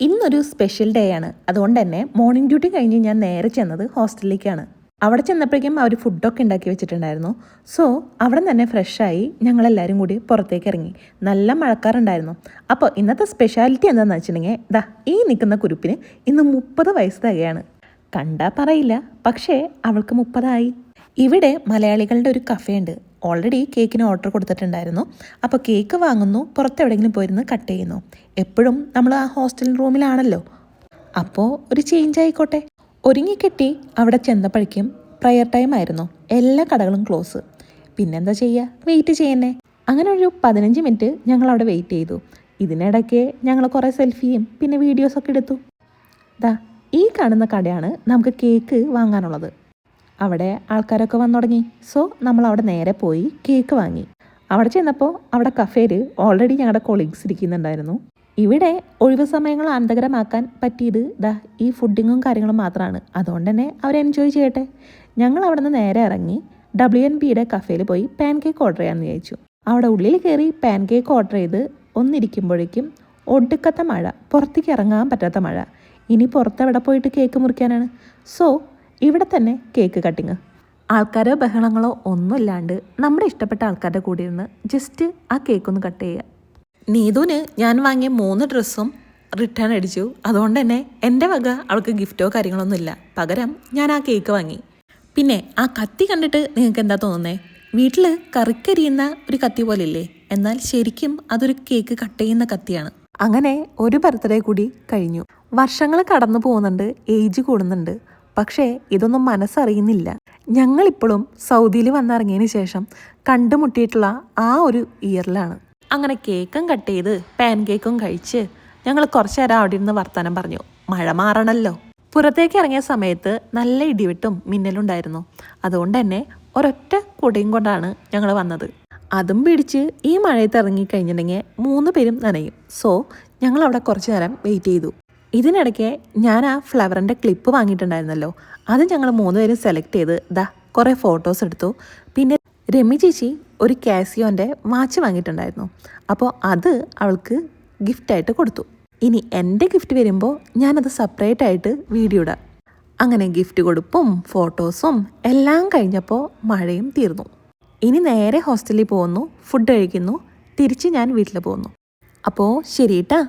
ഇന്നൊരു special day ആണ്. അതുകൊണ്ട് തന്നെ മോർണിംഗ് ഡ്യൂട്ടി കഴിഞ്ഞ് ഞാൻ നേരെ ചെന്നത് ഹോസ്റ്റലിലേക്കാണ്. അവിടെ ചെന്നപ്പോഴേക്കും അവർ ഫുഡൊക്കെ ഉണ്ടാക്കി വെച്ചിട്ടുണ്ടായിരുന്നു. സോ അവിടെ തന്നെ ഫ്രഷായി ഞങ്ങളെല്ലാവരും കൂടി പുറത്തേക്ക് ഇറങ്ങി. നല്ല മഴക്കാറുണ്ടായിരുന്നു. അപ്പോൾ ഇന്നത്തെ സ്പെഷ്യാലിറ്റി എന്താണെന്ന് വെച്ചിട്ടുണ്ടെങ്കിൽ ഈ നിൽക്കുന്ന കുരുപ്പിന് ഇന്ന് 30 വയസ്സ് തികയാണ്. കണ്ടാൽ പറയില്ല, പക്ഷേ അവൾക്ക് 30 ഇവിടെ മലയാളികളുടെ ഒരു കഫേ ഉണ്ട്. ഓൾറെഡി കേക്കിന് ഓർഡർ കൊടുത്തിട്ടുണ്ടായിരുന്നു. അപ്പോൾ കേക്ക് വാങ്ങുന്നു, പുറത്തെവിടെയെങ്കിലും പോയിരുന്ന് കട്ട് ചെയ്യുന്നു. എപ്പോഴും നമ്മൾ ആ ഹോസ്റ്റൽ റൂമിലാണല്ലോ, അപ്പോൾ ഒരു ചേഞ്ച് ആയിക്കോട്ടെ. ഒരുങ്ങിക്കെട്ടി അവിടെ ചെന്നപ്പോഴേക്കും പ്രയർ ടൈം ആയിരുന്നു. എല്ലാ കടകളും ക്ലോസ്. പിന്നെന്താ ചെയ്യുക, വെയിറ്റ് ചെയ്യുന്നേ. അങ്ങനെ ഒരു 15 മിനിറ്റ് ഞങ്ങൾ അവിടെ വെയിറ്റ് ചെയ്തു. ഇതിനിടയ്ക്ക് ഞങ്ങൾ കുറേ സെൽഫിയും പിന്നെ വീഡിയോസൊക്കെ എടുത്തു. ഈ കാണുന്ന കടയാണ് നമുക്ക് കേക്ക് വാങ്ങാനുള്ളത്. അവിടെ ആൾക്കാരൊക്കെ വന്നു തുടങ്ങി. സോ നമ്മൾ അവിടെ നേരെ പോയി കേക്ക് വാങ്ങി. അവിടെ ചെന്നപ്പോൾ അവിടെ കഫേയിൽ ഓൾറെഡി ഞങ്ങളുടെ കൊളീഗ്സ് ഇരിക്കുന്നുണ്ടായിരുന്നു. ഇവിടെ ഒഴിവ് സമയങ്ങൾ ആനന്ദകരമാക്കാൻ പറ്റിയത് ഈ ഫുഡിങ്ങും കാര്യങ്ങളും മാത്രമാണ്. അതുകൊണ്ട് തന്നെ അവർ എൻജോയ് ചെയ്യട്ടെ. ഞങ്ങൾ അവിടെ നിന്ന് നേരെ ഇറങ്ങി WNBയുടെ കഫേയിൽ പോയി പാൻ കേക്ക് ഓർഡർ ചെയ്യാമെന്ന് വിചാരിച്ചു. അവിടെ ഉള്ളിൽ കയറി പാൻ കേക്ക് ഓർഡർ ചെയ്ത് ഒന്നിരിക്കുമ്പോഴേക്കും ഒടുക്കത്തെ മഴ, പുറത്തേക്ക് ഇറങ്ങാൻ പറ്റാത്ത മഴ. ഇനി പുറത്തെവിടെ പോയിട്ട് കേക്ക് മുറിക്കാനാണ്? സോ ഇവിടെ തന്നെ കേക്ക് കട്ടിങ്. ആൾക്കാരോ ബഹളങ്ങളോ ഒന്നുമില്ലാണ്ട് നമ്മുടെ ഇഷ്ടപ്പെട്ട ആൾക്കാരുടെ കൂടെ ഇരുന്ന് ജസ്റ്റ് ആ കേക്കൊന്ന് കട്ട് ചെയ്യുക. നീതുവിന് ഞാൻ വാങ്ങിയ 3 ഡ്രസ്സും റിട്ടേൺ അടിച്ചു. അതുകൊണ്ട് തന്നെ എൻ്റെ വക അവൾക്ക് ഗിഫ്റ്റോ കാര്യങ്ങളൊന്നുമില്ല. പകരം ഞാൻ ആ കേക്ക് വാങ്ങി. പിന്നെ ആ കത്തി കണ്ടിട്ട് നിങ്ങൾക്ക് എന്താ തോന്നുന്നേ? വീട്ടിൽ കറിക്കരിയുന്ന ഒരു കത്തി പോലെ ഇല്ലേ? എന്നാൽ ശരിക്കും അതൊരു കേക്ക് കട്ട് ചെയ്യുന്ന കത്തിയാണ്. അങ്ങനെ ഒരു ബർത്ത്ഡേ കൂടി കഴിഞ്ഞു. വർഷങ്ങൾ കടന്നു പോകുന്നുണ്ട്, ഏജ് കൂടുന്നുണ്ട്. പക്ഷേ ഇതൊന്നും മനസ്സറിയുന്നില്ല. ഞങ്ങളിപ്പോഴും സൗദിയിൽ വന്നിറങ്ങിയതിന് ശേഷം കണ്ടുമുട്ടിയിട്ടുള്ള ആ ഒരു ഇയറിലാണ്. അങ്ങനെ കേക്കും കട്ട് ചെയ്ത് പാൻ കേക്കും കഴിച്ച് ഞങ്ങൾ കുറച്ച് നേരം അവിടെ ഇരുന്ന് വർത്തമാനം പറഞ്ഞു. മഴ മാറണമല്ലോ. പുറത്തേക്ക് ഇറങ്ങിയ സമയത്ത് നല്ല ഇടിവെട്ടും മിന്നലുണ്ടായിരുന്നു. അതുകൊണ്ട് തന്നെ ഒരൊറ്റ കുടയും കൊണ്ടാണ് ഞങ്ങൾ വന്നത്. അതും പിടിച്ച് ഈ മഴയത്ത് ഇറങ്ങിക്കഴിഞ്ഞിട്ടുണ്ടെങ്കിൽ 3 പേരും നനയും. സോ ഞങ്ങൾ അവിടെ കുറച്ച് നേരം വെയിറ്റ് ചെയ്തു. ഇതിനിടയ്ക്ക് ഞാൻ ആ ഫ്ലവറിൻ്റെ ക്ലിപ്പ് വാങ്ങിയിട്ടുണ്ടായിരുന്നല്ലോ, അത് ഞങ്ങൾ 3 പേരും സെലക്ട് ചെയ്ത് കുറേ ഫോട്ടോസ് എടുത്തു. പിന്നെ രമി ചേച്ചി ഒരു കാസിയോൻ്റെ വാച്ച് വാങ്ങിയിട്ടുണ്ടായിരുന്നു. അപ്പോൾ അത് അവൾക്ക് ഗിഫ്റ്റായിട്ട് കൊടുത്തു. ഇനി എൻ്റെ ഗിഫ്റ്റ് വരുമ്പോൾ ഞാനത് സെപ്പറേറ്റ് ആയിട്ട് വീഡിയോ ഇടാം. അങ്ങനെ ഗിഫ്റ്റ് കൊടുപ്പും ഫോട്ടോസും എല്ലാം കഴിഞ്ഞപ്പോൾ മഴയും തീർന്നു. ഇനി നേരെ ഹോസ്റ്റലിൽ പോകുന്നു, ഫുഡ് കഴിക്കുന്നു, തിരിച്ച് ഞാൻ വീട്ടിൽ പോകുന്നു. അപ്പോൾ ശരി കേട്ടാ.